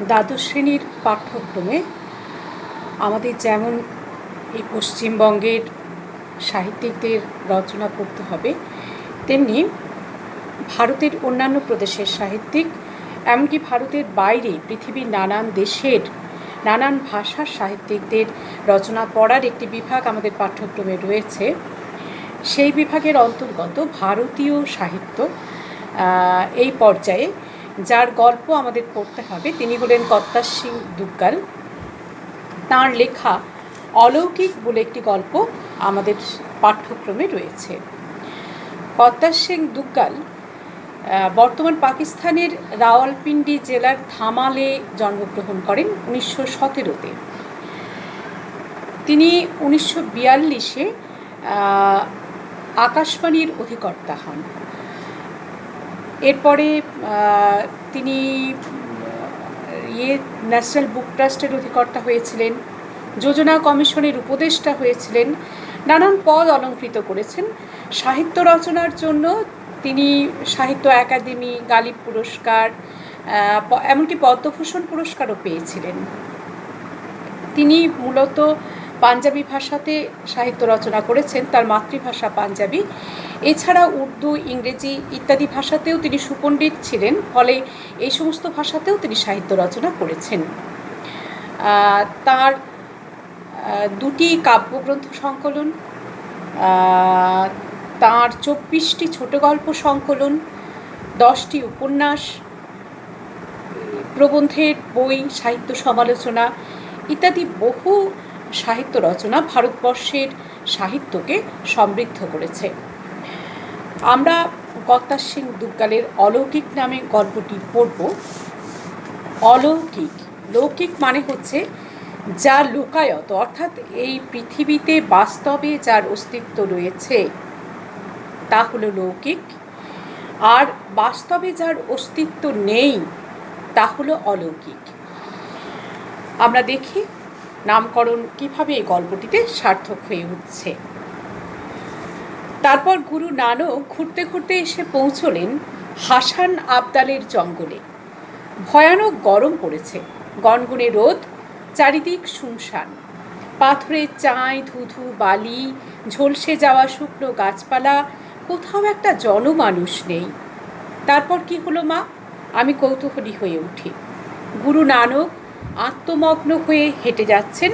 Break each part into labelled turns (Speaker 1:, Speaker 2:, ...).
Speaker 1: দ্বাদশ শ্রেণীর পাঠ্যক্রমে আমাদের যেমন এই পশ্চিমবঙ্গের সাহিত্যিকদের রচনা পড়তে হবে, তেমনি ভারতের অন্যান্য প্রদেশের সাহিত্যিক, এমনকি ভারতের বাইরে পৃথিবীর নানান দেশের নানান ভাষার সাহিত্যিকদের রচনা পড়ার একটি বিভাগ আমাদের পাঠ্যক্রমে রয়েছে। সেই বিভাগের অন্তর্গত ভারতীয় সাহিত্য এই পর্যায়ে যার গল্প আমাদের পড়তে হবে তিনি হলেন কর্তার সিং দুগ্গাল। তাঁর লেখা অলৌকিক বলে একটি গল্প আমাদের পাঠ্যক্রমে রয়েছে। কর্তার সিং দুগ্গাল বর্তমান পাকিস্তানের রাওয়ালপিন্ডি জেলার ধামালে জন্মগ্রহণ করেন 1917-তে। তিনি 1942-এ আকাশবাণীর অধিকর্তা হন। এরপরে তিনি ন্যাশনাল বুক ট্রাস্টের অধিকর্তা হয়েছিলেন, যোজনা কমিশনের উপদেষ্টা হয়েছিলেন, নানান পদ অলঙ্কৃত করেছেন। সাহিত্য রচনার জন্য তিনি সাহিত্য একাডেমি, গালিব পুরস্কার, এমনকি পদ্মভূষণ পুরস্কারও পেয়েছিলেন। তিনি মূলত পাঞ্জাবি ভাষাতে সাহিত্য রচনা করেছেন, তার মাতৃভাষা পাঞ্জাবি। এছাড়া উর্দু, ইংরেজি ইত্যাদি ভাষাতেও তিনি সুপণ্ডিত ছিলেন, ফলে এই সমস্ত ভাষাতেও তিনি সাহিত্য রচনা করেছেন। তার দুটি কাব্যগ্রন্থ সংকলন, তাঁর 24টি ছোট গল্প সংকলন, 10টি উপন্যাস, প্রবন্ধের বই, সাহিত্য সমালোচনা ইত্যাদি বহু সাহিত্য রচনা ভারতবর্ষের সাহিত্যকে সমৃদ্ধ করেছে। আমরা কর্তার সিং দুগ্গালের অলৌকিক নামে গল্পটি পড়ব। অলৌকিক, লৌকিক মানে হচ্ছে যা লোকায়ত, অর্থাৎ এই পৃথিবীতে বাস্তবে যার অস্তিত্ব রয়েছে তা হলো লৌকিক, আর বাস্তবে যার অস্তিত্ব নেই তা হলো অলৌকিক। আমরা দেখি নামকরণ কিভাবে এই গল্পটিতে সার্থক হয়ে উঠছে। তারপর গুরু নানক ঘুরতে ঘুরতে এসে পৌঁছলেন হাসান আবদালের জঙ্গলে। ভয়ানক গরম পড়েছে, গনগনে রোদ, চারিদিক শুনশান, পাথরের চাঁই, ধুধু বালি, ঝলসে যাওয়া শুকনো গাছপালা, কোথাও একটা জনমানুষ নেই। তারপর কি হলো মা? আমি কৌতূহলী হয়ে উঠি। গুরু নানক আত্মমগ্ন হয়ে হেঁটে যাচ্ছেন।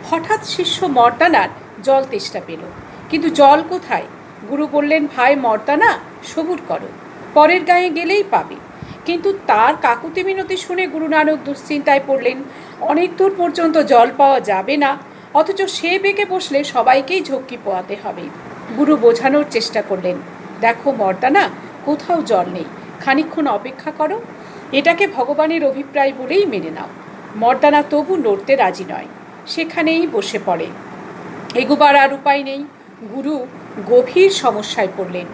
Speaker 1: হঠাৎ শিষ্য মর্দানার জল তেষ্টা পেল, কিন্তু জল কোথায়? গুরু বললেন, ভাই মর্দানা, সবুর করো, পরের গায়ে গেলেই পাবে। কিন্তু তার কাকুতি মিনতি শুনে গুরু নানক দুশ্চিন্তায় পড়লেন। অনেক দূর পর্যন্ত জল পাওয়া যাবে না, অথচ সে বেগে বসলে সবাইকেই ঝক্কি পোয়াতে হবে। গুরু বোঝানোর চেষ্টা করলেন, দেখো মর্দানা, কোথাও জল নেই, খানিকক্ষণ অপেক্ষা করো, এটাকে ভগবানের অভিপ্রায় বলেই মেনে নাও। মর্দানা তবু নড়তে রাজি নয়, সেখানেই বসে পড়ে। এগোবার আর উপায় নেই। গুরু গভীর সমস্যায় পড়লেন।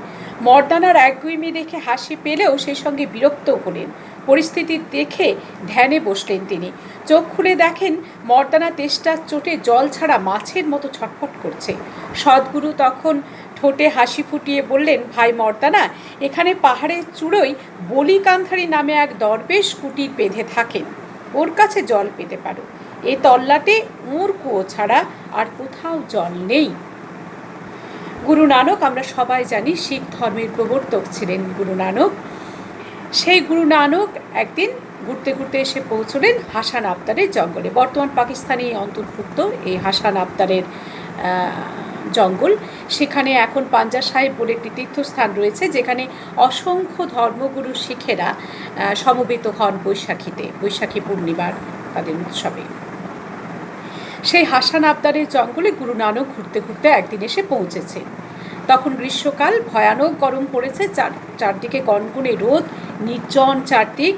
Speaker 1: মর্দানার একগুঁয়েমি দেখে হাসি পেলেও সেই সঙ্গে বিরক্তও হলেন। পরিস্থিতি দেখে ধ্যানে বসলেন তিনি। চোখ খুলে দেখেন মর্দানা তেষ্টার চোটে জল ছাড়া মাছের মতো ছটফট করছে। সদ্গুরু তখন ঠোঁটে হাসি ফুটিয়ে বললেন, ভাই মর্দানা, এখানে পাহাড়ের চূড়োয় বলি কান্ধারী নামে এক দরবেশ কুটির বেঁধে থাকেন, ওর কাছে জল পেতে পারো। এ তল্লাটে ওর কুয়ো ছাড়া আর কোথাও জল নেই। গুরু নানক, আমরা সবাই জানি, শিখ ধর্মের প্রবর্তক ছিলেন গুরু নানক। সেই গুরু নানক একদিন ঘুরতে ঘুরতে এসে পৌঁছলেন হাসান আবদারের জঙ্গলে। বর্তমান পাকিস্তানে অন্তর্ভুক্ত এই হাসান আবদারের জঙ্গল। সেখানে এখন পাঞ্জা সাহেব বলে একটি তীর্থস্থান রয়েছে, যেখানে অসংখ্য ধর্মগুরু শিখেরা সমবেত হন বৈশাখী পূর্ণিমার তাদের উৎসবে। সেই হাসান আবদারের জঙ্গলে গুরু নানক ঘুরতে ঘুরতে একদিন এসে পৌঁছেছে। তখন গ্রীষ্মকাল, ভয়ানক গরম পড়েছে, চারদিকে গনগনে রোদ, নির্জন চারদিক।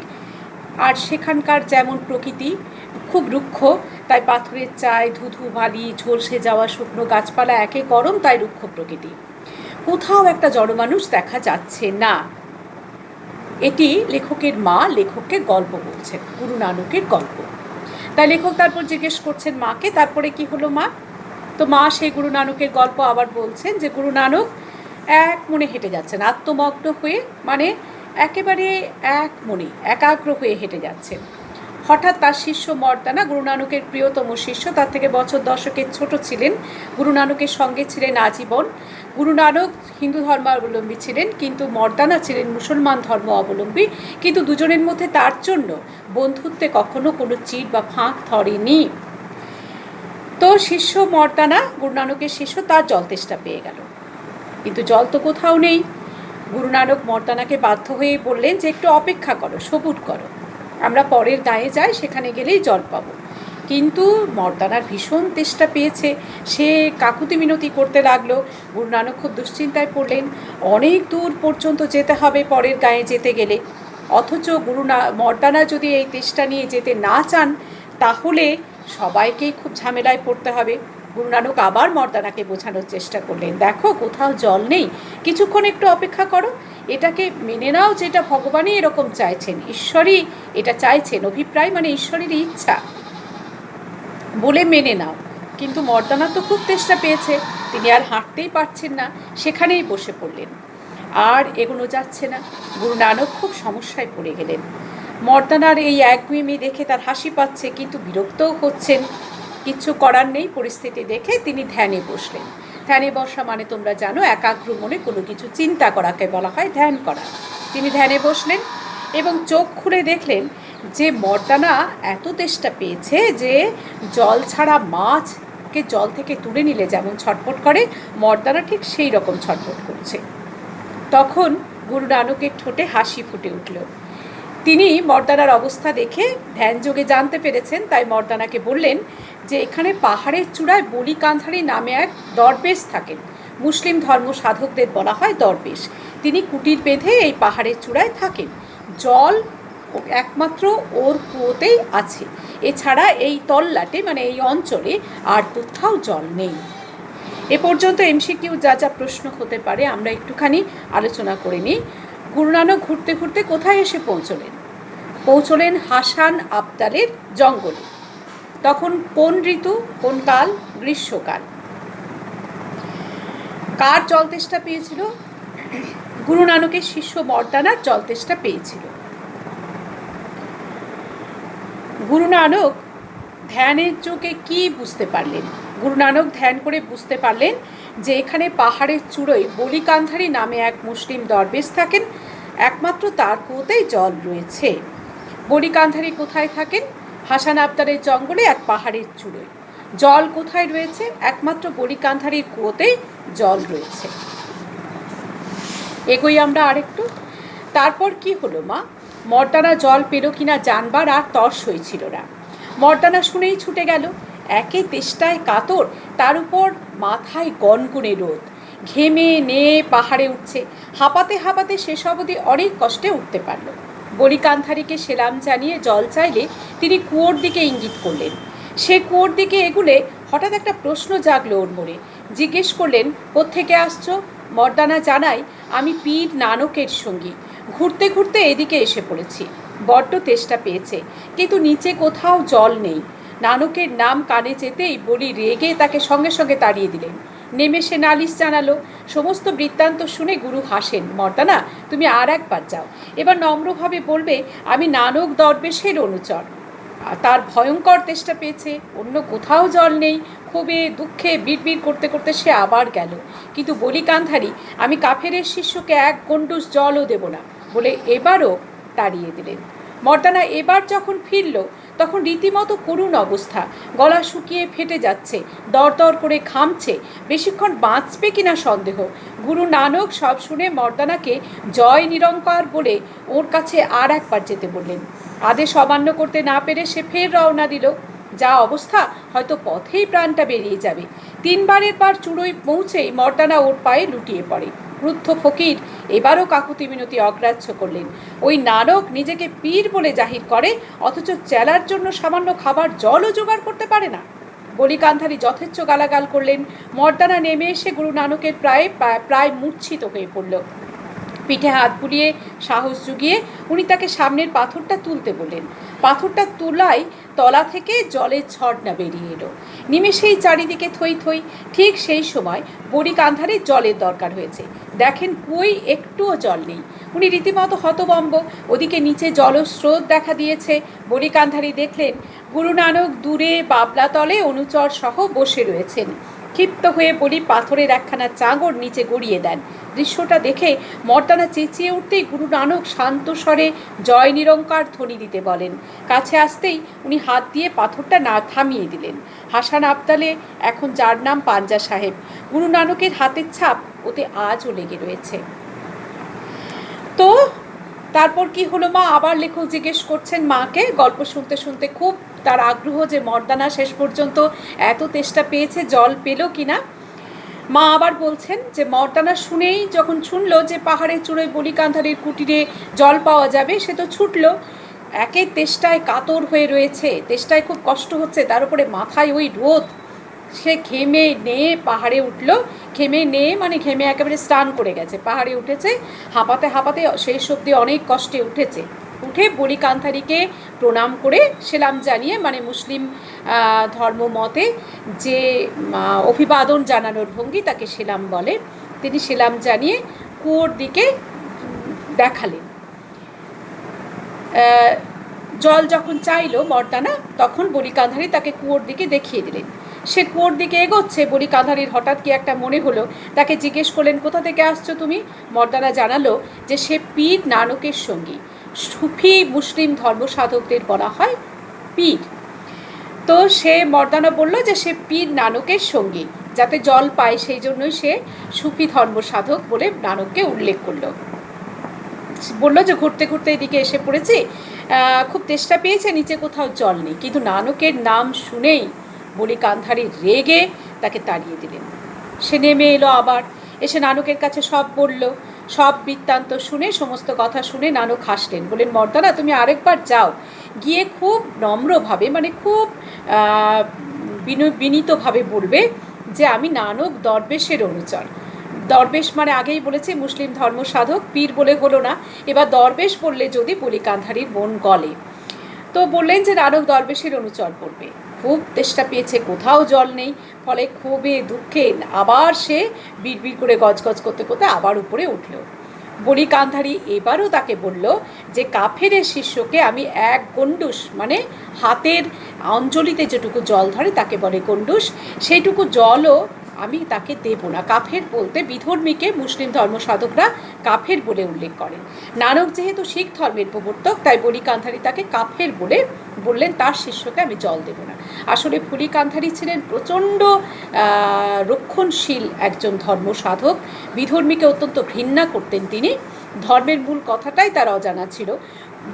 Speaker 1: আর সেখানকার যেমন প্রকৃতি খুব রুক্ষ, তাই পাথরের চায়, ধুধু বালি, ঝলসে যাওয়া শুকনো গাছপালা, একে গরম তাই রুক্ষ প্রকৃতি। কোথাও একটা জনমানুষ দেখা যাচ্ছে না। এটি লেখকের মা লেখককে গল্প বলছেন, গুরু নানকের গল্প। তাই লেখক তারপর জিজ্ঞেস করছেন মাকে, তারপরে কি হলো মা? তো মা সেই গুরু নানকের গল্প আবার বলছেন যে গুরু নানক এক মনে হেঁটে যাচ্ছেন, আত্মমগ্ন হয়ে, মানে একেবারে এক মনে একাগ্র হয়ে হেঁটে যাচ্ছেন। হঠাৎ তার শিষ্য মর্দানা, গুরু নানকের প্রিয়তম শিষ্য, তার থেকে বছর দশকের ছোট ছিলেন, গুরু নানকের সঙ্গে ছিলেন আজীবন। গুরু নানক হিন্দু ধর্মাবলম্বী ছিলেন, কিন্তু মর্দানা ছিলেন মুসলমান ধর্ম অবলম্বী, কিন্তু দুজনের মধ্যে তার জন্য বন্ধুত্বে কখনো কোনো চির বা ফাঁক ধরেনি। তো শিষ্য মর্দানা, গুরু নানকের শিষ্য, তার জল তেষ্টা পেয়ে গেল, কিন্তু জল তো কোথাও নেই। গুরু নানক মর্দানাকে বাধ্য হয়ে বললেন যে একটু অপেক্ষা করো, সবুর করো, আমরা পরের গাঁয়ে যাই, সেখানে গেলেই জল পাবো। কিন্তু মর্দানার ভীষণ তেষ্টা পেয়েছে, সে কাকুতি মিনতি করতে লাগলো। গুরু নানক খুব দুশ্চিন্তায় পড়লেন, অনেক দূর পর্যন্ত যেতে হবে পরের গাঁয়ে যেতে গেলে, অথচ মর্দানা যদি এই তেষ্টা নিয়ে যেতে না চান তাহলে সবাইকেই খুব ঝামেলায় পড়তে হবে। গুরু নানক আবার মর্দানাকে বোঝানোর চেষ্টা করলেন, দেখো কোথাও জল নেই, কিছুক্ষণ একটু অপেক্ষা করো, এটাকে মেনে নাও যেটা ভগবানই এরকম চাইছেন, ঈশ্বরই এটা চাইছেন, অভিপ্রায় মানে ঈশ্বরেরই ইচ্ছা, বলে মেনে নাও। কিন্তু মর্দানা তো খুব তেষ্টা পেয়েছে, তিনি আর হাঁটতেই পারছেন না, সেখানেই বসে পড়লেন, আর এগোনো যাচ্ছে না। গুরু নানক খুব সমস্যায় পড়ে গেলেন। মর্দানার এই একগুঁয়েমি দেখে তার হাসি পাচ্ছে, কিন্তু বিরক্তও হচ্ছেন। কিচ্ছু করার নেই, পরিস্থিতি দেখে তিনি ধ্যানে বসলেন। ধ্যানে বসা মানে তোমরা জানো, একাগ্র মনে কোনো কিছু চিন্তা করাকে বলা হয় ধ্যান করা। তিনি ধ্যানে বসলেন এবং চোখ খুলে দেখলেন যে মর্দানা এত তেষ্টা পেয়েছে যে জল ছাড়া মাছকে জল থেকে তুলে নিলে যেমন ছটফট করে, মর্দানা ঠিক সেই রকম ছটফট করছে। তখন গুরু নানকের ঠোঁটে হাসি ফুটে উঠল। তিনি মর্দানার অবস্থা দেখে ধ্যানযোগে জানতে পেরেছেন, তাই মর্দানাকে বললেন যে এখানে পাহাড়ের চূড়ায় বলি কান্ধারী নামে এক দরবেশ থাকেন, মুসলিম ধর্ম সাধকদের বলা হয় দরবেশ। তিনি কুটির বেঁধে এই পাহাড়ের চূড়ায় থাকেন, জল একমাত্র ওর কুয়োতেই আছে, এছাড়া এই তল্লাটে মানে এই অঞ্চলে আর কোথাও জল নেই। এ পর্যন্ত এমসিকিউ যা যা প্রশ্ন হতে পারে আমরা একটুখানি আলোচনা করে নিই। গুরু নানক ঘুরতে ঘুরতে কোথায় এসে পৌঁছলেন হাসান আবদালের জঙ্গলে। তখন কোন ঋতু, কোন কাল? গ্রীষ্মকাল। কার জল তেষ্টা পেয়েছিল? গুরু নানকের শিষ্য মর্দানার জল তেষ্টা পেয়েছিল। গুরু নানক ধ্যানের যোগে কি বুঝতে পারলেন? গুরু নানক ধ্যান করে বুঝতে পারলেন যে এখানে পাহাড়ের চূড়োয় বলি কান্ধারী নামে এক মুসলিম দরবেশ থাকেন, একমাত্র তার কুয়োতেই জল রয়েছে। বলি কান্ধারী কোথায় থাকেন? হাসান আবদালের জঙ্গলে এক পাহাড়ের চূড়োয়। জল কোথায় রয়েছে? একমাত্র বলি কান্ধারীর কুয়োতেই জল রয়েছে। এগোই আমরা আরেকটু। তারপর কি হলো মা? মর্দানা জল পেল কিনা জানবার আর তর্স হয়েছিল না। মর্দানা শুনেই ছুটে গেল, একে তেষ্টায় কাতর, তার উপর মাথায় গনগনে রোদ, ঘেমে নিয়ে পাহাড়ে উঠছে, হাঁপাতে হাঁপাতে শেষ অবধি অনেক কষ্টে উঠতে পারল। বলি কান্ধারীকে সেলাম জানিয়ে জল চাইলে তিনি কুয়োর দিকে ইঙ্গিত করলেন। সে কুয়োর দিকে এগুলে হঠাৎ একটা প্রশ্ন জাগলো ওর মনে। জিজ্ঞেস করলেন, কোত্থেকে আসছো? মর্দানা জানায়, আমি পীর নানকের সঙ্গী, ঘুরতে ঘুরতে এদিকে এসে পড়েছি, বড্ড তেষ্টা পেয়েছে, কিন্তু নিচে কোথাও জল নেই। নানকের নাম কানে যেতেই বলি রেগে তাকে সঙ্গে সঙ্গে তাড়িয়ে দিলেন। নেমে সে নালিশ জানালো। সমস্ত বৃত্তান্ত শুনে গুরু হাসেন, মর্দানা তুমি আর একবার যাও, এবার নম্রভাবে বলবে আমি নানক দরবেশের অনুচর, তার ভয়ঙ্কর তেষ্টা পেয়েছে, অন্য কোথাও জল নেই। ক্ষোভে দুঃখে বিড়বিড় করতে করতে সে আবার গেল। কিন্তু বলি কান্ধারী, আমি কাফেরের শিষ্যকে এক গণ্ডুস জলও দেব না বলে এবারও তাড়িয়ে দিলেন। মর্দানা এবার যখন ফিরল তখন রীতিমতো করুণ অবস্থা, গলা শুকিয়ে ফেটে যাচ্ছে, দরদর করে ঘামছে, বেশিক্ষণ বাঁচবে কিনা সন্দেহ। গুরু নানক সব শুনে মর্দানাকে জয় নিরঙ্কার বলে ওর কাছে আর একবার যেতে বললেন। আদেশ অমান্য করতে না পেরে সে ফের রওনা দিল। যা অবস্থা, হয়তো পথেই প্রাণটা বেরিয়ে যাবে। 3বারের বার চূড়োয় পৌঁছেই মর্দানা ওর পায়ে লুটিয়ে পড়ে। ক্রুদ্ধ ফকির এবারও কাকুতি মিনতি অগ্রাহ্য করলেন। ওই নানক নিজেকে পীর বলে জাহির করে, অথচ চেলার জন্য সামান্য খাবার জলও জোগাড় করতে পারে না। বলি কান্ধারী যথেচ্ছ গালাগাল করলেন। মর্দানা নেমে এসে গুরু নানকের প্রায় মূর্ছিত হয়ে পড়ল। পিঠে হাত বুলিয়ে সাহস জুগিয়ে উনি তাকে সামনের পাথরটা তুলতে বললেন। পাথরটা তোলায় তলা থেকে জলের ঝর্ণা বেরিয়ে এলো। নিমেষেই চারিদিকে থই থই। ঠিক সেই সময় বড়ি কান্ধারে জলের দরকার হয়েছে। দেখেন কই একটুও জল নেই। উনি রীতিমতো হতবম্ব। ওদিকে নিচে জলস্রোত দেখা দিয়েছে। বড়ি কান্ধারি দেখলেন গুরু নানক দূরে বাবলাতলে অনুচর সহ বসে রয়েছেন। ক্ষিপ্ত হয়ে বলি পাথরের একখানা চাঙড় নিচে গড়িয়ে দেন। দৃশ্যটা দেখে মর্দানা চেঁচিয়ে উঠতেই গুরু নানক শান্ত স্বরে জয় নিরঙ্কার ধ্বনি দিতে বলেন। কাছে আসতেই উনি হাত দিয়ে পাথরটা না থামিয়ে দিলেন। হাসান আবদালে এখন যার নাম পাঞ্জা সাহেব, গুরু নানকের হাতের ছাপ ওতে আজও লেগে রয়েছে। তো তারপর কি হলো মা? আবার লেখক জিজ্ঞেস করছেন মাকে। গল্প শুনতে শুনতে খুব তার আগ্রহ যে মর্দানা শেষ পর্যন্ত এত তেষ্টা পেয়েছে, জল পেল কিনা। মা আবার বলছেন যে মর্দানা শুনেই যখন শুনল যে পাহাড়ের চূড়োয় বলি কান্ধারির কুটিরে জল পাওয়া যাবে, সে তো ছুটল। একে তেষ্টায় কাতর হয়ে রয়েছে, তেষ্টায় খুব কষ্ট হচ্ছে, তার উপরে মাথায় ওই রোদ। সে ঘেমে নিয়ে পাহাড়ে উঠল। ঘেমে একেবারে স্নান করে গেছে, পাহাড়ে উঠেছে। হাঁপাতে হাঁপাতে শেষ অবধি অনেক কষ্টে উঠে বলি কান্ধারীকে প্রণাম করে সেলাম জানিয়ে, মুসলিম ধর্ম মতে যে অভিবাদন জানানোর ভঙ্গি তাকে সেলাম বলে, তিনি সেলাম জানিয়ে কুয়োর দিকে দেখালেন। জল যখন চাইল মর্দানা, তখন বলি কান্ধারী তাকে কুয়োর দিকে দেখিয়ে দিলেন। সে কুয়োর দিকে এগোচ্ছে। বলি কান্ধারীর হঠাৎ কি একটা মনে হলো, তাকে জিজ্ঞেস করলেন, কোথা থেকে আসছো তুমি? মর্দানা জানালো যে সে পীর নানকের সঙ্গী। সুফি মুসলিম ধর্ম সাধকদের বলা হয় পীর। তো সে মর্দানা বলল যে সে পীর নানকের সঙ্গী, যাতে জল পায় সেই জন্যই সে সুফি ধর্ম সাধক বলে নানককে উল্লেখ করলো। বললো যে ঘুরতে ঘুরতে এদিকে এসে পড়েছি, খুব তেষ্টা পেয়েছে, নিচে কোথাও জল নেই। কিন্তু নানকের নাম শুনেই বলি কান্ধারী রেগে তাকে তাড়িয়ে দিলেন। সে নেমে এলো আবার, এসে নানকের কাছে সব বলল। সব বৃত্তান্ত শুনে, সমস্ত কথা শুনে নানক হাসলেন, বলেন, মর্দানা তুমি আরেকবার যাও, গিয়ে খুব নম্রভাবে খুব বিনীতভাবে বলবে যে আমি নানক দরবেশের অনুচর। দরবেশ আগেই বলেছি মুসলিম ধর্ম সাধক, পীর বলে হলো না, এবার দরবেশ বললে যদি বলি কান্ধারীর মন গলে। তো বললেন যে নানক দরবেশের অনুচর বলবে। খুব তেষ্টা পেয়েছে, কোথাও জল নেই, ফলে ক্ষোভে দুঃখে আবার সে বিড়বিড় করে গজগজ করতে করতে আবার উপরে উঠল। বলি কান্ধারী এবারও তাকে বলল যে কাফেরের শিষ্যকে আমি এক গণ্ডুস, হাতের অঞ্জলিতে যেটুকু জল ধরে তাকে বলে গণ্ডুস, সেইটুকু জলও আমি তাকে দেব না। কাফের বলতে বিধর্মীকে মুসলিম ধর্ম সাধকরা কাফের বলে উল্লেখ করেন। নানক যেহেতু শিখ ধর্মের প্রবর্তক, তাই বলি কান্ধারী তাকে কাফের বলে বললেন তার শিষ্যকে আমি জল দেব না। আসলে বলি কান্ধারী ছিলেন প্রচণ্ড রক্ষণশীল একজন ধর্ম সাধক। বিধর্মীকে অত্যন্ত ঘৃণা করতেন তিনি। ধর্মের মূল কথাটাই তার অজানা ছিল,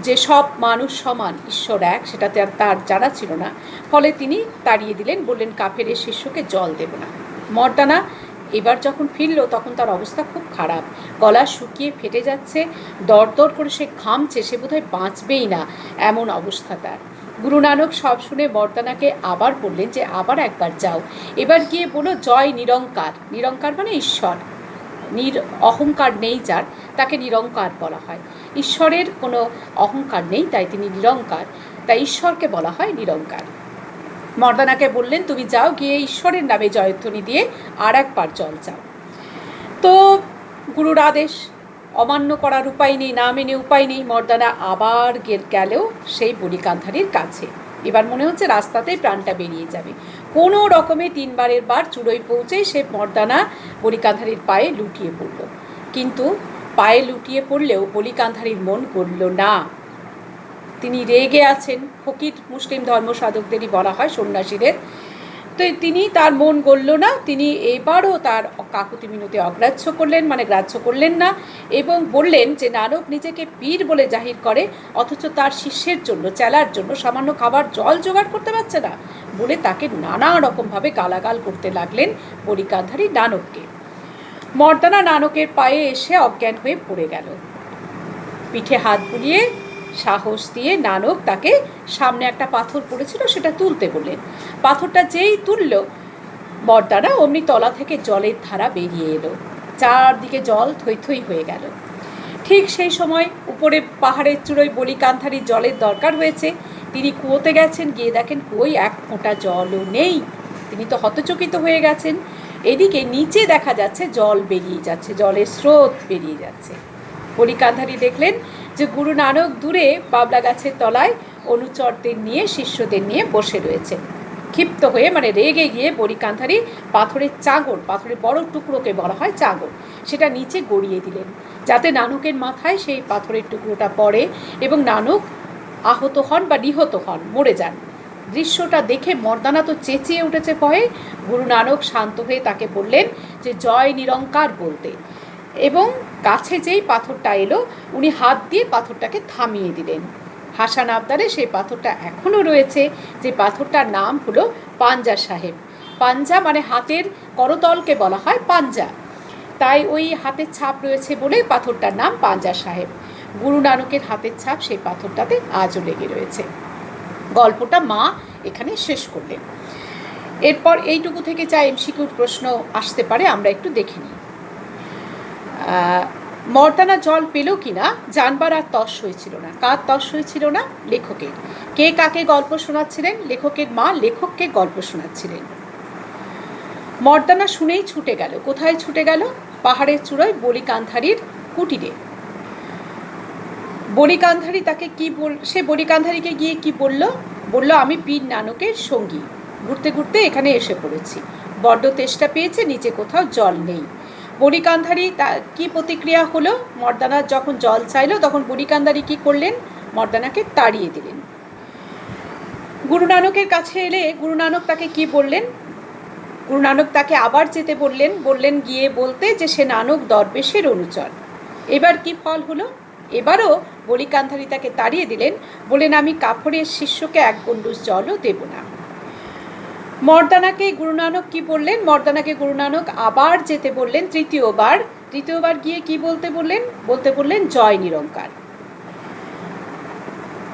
Speaker 1: যে সব মানুষ সমান, ঈশ্বর এক, সেটা তার জানা ছিল না। ফলে তিনি তাড়িয়ে দিলেন, বললেন কাফেরের শিষ্যকে জল দেব না। মর্দানা এবার যখন ফিরল তখন তার অবস্থা খুব খারাপ, গলা শুকিয়ে ফেটে যাচ্ছে, দরদর করে সে ঘামছে, সে বোধহয় বাঁচবেই না, এমন অবস্থা তার। গুরু নানক সব শুনে মর্দানাকে আবার বললেন যে আবার একবার যাও, এবার গিয়ে বলো জয় নিরঙ্কার। নিরঙ্কার ঈশ্বর, অহংকার নেই যার, তাকে নিরঙ্কার বলা হয়। ঈশ্বরের কোনো অহংকার নেই, তাই তিনি নিরঙ্কার, তাই ঈশ্বরকে বলা হয় নিরঙ্কার। মর্দানাকে বললেন তুমি যাও, গিয়ে ঈশ্বরের নামে জয়ধ্বনি দিয়ে আর একবার জল চাও। তো গুরুর আদেশ অমান্য করার উপায় নেই, না মেনে উপায় নেই। মর্দানা আবার গেলেও সেই বলি কান্ধারীর কাছে। এবার মনে হচ্ছে রাস্তাতেই প্রাণটা বেরিয়ে যাবে। কোনো রকমে 3বারের বার চূড়োয় পৌঁছে সে মর্দানা বলি কান্ধারীর পায়ে লুটিয়ে পড়ল। কিন্তু পায়ে লুটিয়ে পড়লেও বলি কান্ধারীর মন গড়ল না। তিনি রেগে আছেন। ফকির মুসলিম ধর্ম সাধকদেরই বলা হয়, সন্ন্যাসীদের। তো তিনি, তার মন গড়ল না। তিনি এবারও তার কাকুতি মিনতি অগ্রাহ্য করলেন, গ্রাহ্য করলেন না, এবং বললেন যে নানক নিজেকে পীর বলে জাহির করে, অথচ তার শিষ্যের জন্য, চেলার জন্য সামান্য খাবার জল জোগাড় করতে পারছে না বলে তাকে নানা রকমভাবে গালাগাল করতে লাগলেন বলি কান্ধারী নানককে। মর্দানা নানকের পায়ে এসে অজ্ঞান হয়ে পড়ে গেল। পিঠে হাত বুলিয়ে সাহস দিয়ে নানক তাকে, সামনে একটা পাথর পড়েছিল সেটা তুলতে বললেন। পাথরটা যেই তুলল মর্দানা, অমনি তলা থেকে জলের ধারা বেরিয়ে এলো। চারদিকে জল থই থই হয়ে গেল। ঠিক সেই সময় উপরে পাহাড়ের চূড়োয় বলি কান্ধারীর জলের দরকার হয়েছে। তিনি কুয়োতে গেছেন, গিয়ে দেখেন কুয়োয় এক ফোঁটা জলও নেই। তিনি তো হতচকিত হয়ে গেছেন। এদিকে নিচে দেখা যাচ্ছে জল বেরিয়ে যাচ্ছে, জলের স্রোত বেরিয়ে যাচ্ছে। বলি কান্ধারী দেখলেন যে গুরু নানক দূরে বাবলা গাছের তলায় অনুচরদের নিয়ে, শিষ্যদের নিয়ে বসে রয়েছেন। ক্ষিপ্ত হয়ে, মানে রেগে গিয়ে, বলি কান্ধারী পাথরের চাঙড়, পাথরের বড় টুকরোকে বলা হয় চাঙড়, সেটা নিচে গড়িয়ে দিলেন, যাতে নানকের মাথায় সেই পাথরের টুকরোটা পড়ে এবং নানক আহত হন বা নিহত হন, মরে যান। দৃশ্যটা দেখে মর্দানা তো চেঁচিয়ে উঠেছে ভয়ে। গুরু নানক শান্ত হয়ে তাকে বললেন যে জয় নিরঙ্কার বলতে, এবং কাছে যেই পাথরটা এলো উনি হাত দিয়ে পাথরটাকে থামিয়ে দিলেন। হাসান আবদারে সেই পাথরটা এখনও রয়েছে, যে পাথরটার নাম হলো পাঞ্জা সাহেব। পাঞ্জা মানে হাতের করতলকে বলা হয় পাঞ্জা, তাই ওই হাতের ছাপ রয়েছে বলে পাথরটার নাম পাঞ্জা সাহেব। গুরু নানকের হাতের ছাপ সেই পাথরটাতে আজও লেগে রয়েছে। গল্পটা মা এখানে শেষ করলেন। এরপর এইটুকু থেকে যা এমসিকিউর প্রশ্ন আসতে পারে আমরা একটু দেখে নিই। মর্দানা জল পেল কিনা জানবার আর তস হয়েছিল না। কার তস হয়েছিল না? লেখকের। কে কাকে গল্প শোনাচ্ছিলেন? লেখকের মা লেখককে গল্প শোনাচ্ছিলেন। মর্দানা শুনেই ছুটে গেল। কোথায় ছুটে গেল? পাহাড়ের চূড়োয় বলি কান্ধারীর কুটিরে। বলি কান্ধারী তাকে কি সে বলি কান্ধারীকে গিয়ে কি বলল? বলল, আমি পীর নানকের সঙ্গী, ঘুরতে ঘুরতে এখানে এসে পড়েছি, বড্ড তেষ্টা পেয়েছে, নিচে কোথাও জল নেই। বলি কান্ধারী কি প্রতিক্রিয়া হলো? মর্দানা যখন জল চাইলো তখন বলি কান্ধারী কি করলেন? মর্দানাকে তাড়িয়ে দিলেন। গুরু নানকের কাছে এলে গুরু নানক তাকে কি বললেন? গুরু নানক তাকে আবার যেতে বললেন গিয়ে বলতে যে সে নানক দরবেশের অনুচর। এবার কি ফল হলো? এবারও বলি কান্ধারী তাকে তাড়িয়ে দিলেন, বলেন আমি কাফরের শিষ্যকে এক গণ্ডূষ জলও দেব না। মর্দানাকে গুরু নানক কি বললেন? মর্দানাকে গুরু নানক আবার যেতে বললেন তৃতীয়বার গিয়ে কি বলতে বললেন জয় নিরঙ্কার।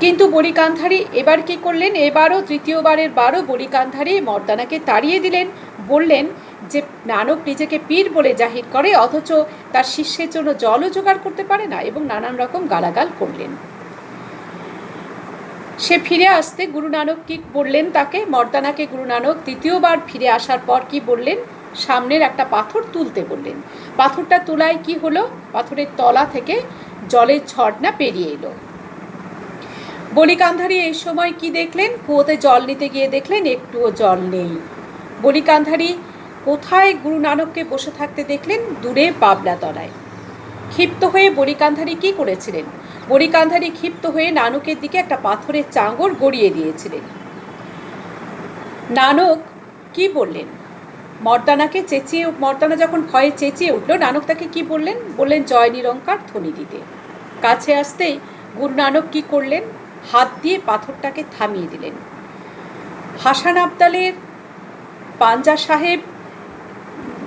Speaker 1: কিন্তু বলি কান্ধারী এবার কি করলেন? এবারও তৃতীয়বারের বারও বলি কান্ধারী মর্দানাকে তাড়িয়ে দিলেন, বললেন যে নানক নিজেকে পীর বলে জাহির করে, অথচ তার শিষ্যের জন্য জলও জোগাড় করতে পারে না, এবং নানান রকম গালাগাল করলেন। সে ফিরে আসতে গুরু নানক কি বললেন তাকে? মর্দানাকে গুরু নানক তৃতীয়বার ফিরে আসার পর কি বললেন? সামনের একটা পাথর তুলতে বললেন। পাথরটা তোলায় কি হলো? পাথরের তলা থেকে জলের ঝর্ণা পেরিয়ে এলো। বলি কান্ধারী এই সময় কি দেখলেন? কুয়োতে জল নিতে গিয়ে দেখলেন একটুও জল নেই। বলি কান্ধারী কোথায় গুরু নানককে বসে থাকতে দেখলেন? দূরে বাবলা তলায়। ক্ষিপ্ত হয়ে বলি কান্ধারী কি করেছিলেন? বলি কান্ধারী ক্ষিপ্ত হয়ে নানকের দিকে একটা পাথরের চাঙড় গড়িয়ে দিয়েছিলেন। নানক কি বললেন? মর্দানা যখন ভয়ে চেঁচিয়ে উঠল, নানক তাকে কি বললেন? বললেন জয় নিরঙ্কার ধ্বনি দিতে। কাছে আসতেই গুরু নানক কি করলেন? হাত দিয়ে পাথরটাকে থামিয়ে দিলেন। হাসান আবদালের পাঞ্জা সাহেব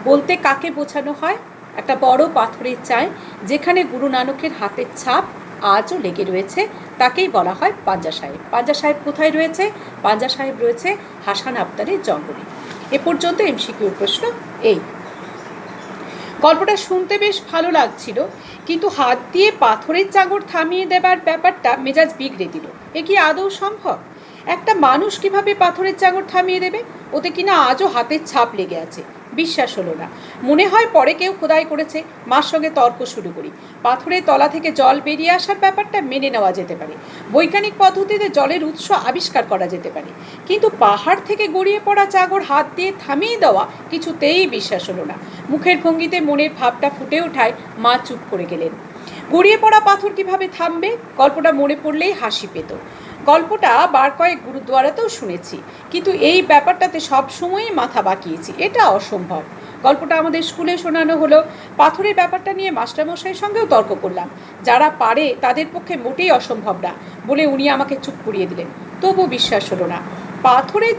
Speaker 1: বলতে কাকে বোঝানো হয়? একটা বড় পাথরের চাই যেখানে গুরু নানকের হাতের ছাপ আজও লেগে রয়েছে, তাকেই বলা হয় পাঞ্জা সাহেব। পাঞ্জা সাহেব কোথায় রয়েছে? পাঞ্জা সাহেব রয়েছে হাসান আবদালের জঙ্গলে। এ পর্যন্ত এমসিকিউ প্রশ্ন এই। গল্পটা শুনতে বেশ ভালো লাগছিল, কিন্তু হাত দিয়ে পাথরের চাঙড় থামিয়ে দেবার ব্যাপারটা মেজাজ বিগড়ে দিল। এ কি আদৌ সম্ভব? একটা মানুষ কিভাবে পাথরের চাঙড় থামিয়ে দেবে? ওতে কিনা আজও হাতের ছাপ লেগে আছে। বিশ্বাস হলো না। মনে হয় পরে কেউ খোদাই করেছে। মার সঙ্গে তর্ক শুরু করি। পাথরের তলা থেকে জল বেরিয়ে আসার ব্যাপারটা মেনে নেওয়া যেতে পারে, বৈজ্ঞানিক পদ্ধতিতে জলের উৎস আবিষ্কার করা যেতে পারে, কিন্তু পাহাড় থেকে গড়িয়ে পড়া চাঙড় হাত দিয়ে থামিয়ে দেওয়া কিছুতেই বিশ্বাস হলো না। মুখের ভঙ্গিতে মনের ভাবটা ফুটে ওঠায় মা চুপ করে গেলেন। গড়িয়ে পড়া পাথর কিভাবে থামবে? গল্পটা মনে পড়লেই হাসি পেত। গল্পটা বার কয়েক গুরুদ্বারাতেও শুনেছি, কিন্তু এই ব্যাপারটাতে সবসময়ই মাথা বাঁকিয়েছি, এটা অসম্ভব। গল্পটা আমাদের স্কুলে শোনানো হলো। পাথরের ব্যাপারটা নিয়ে মাস্টারমশাইয়ের সঙ্গেও তর্ক করলাম। যারা পারে তাদের পক্ষে মোটেই অসম্ভব না বলে উনি আমাকে চুপ করিয়ে দিলেন। তবু বিশ্বাস হলো না। পাথরের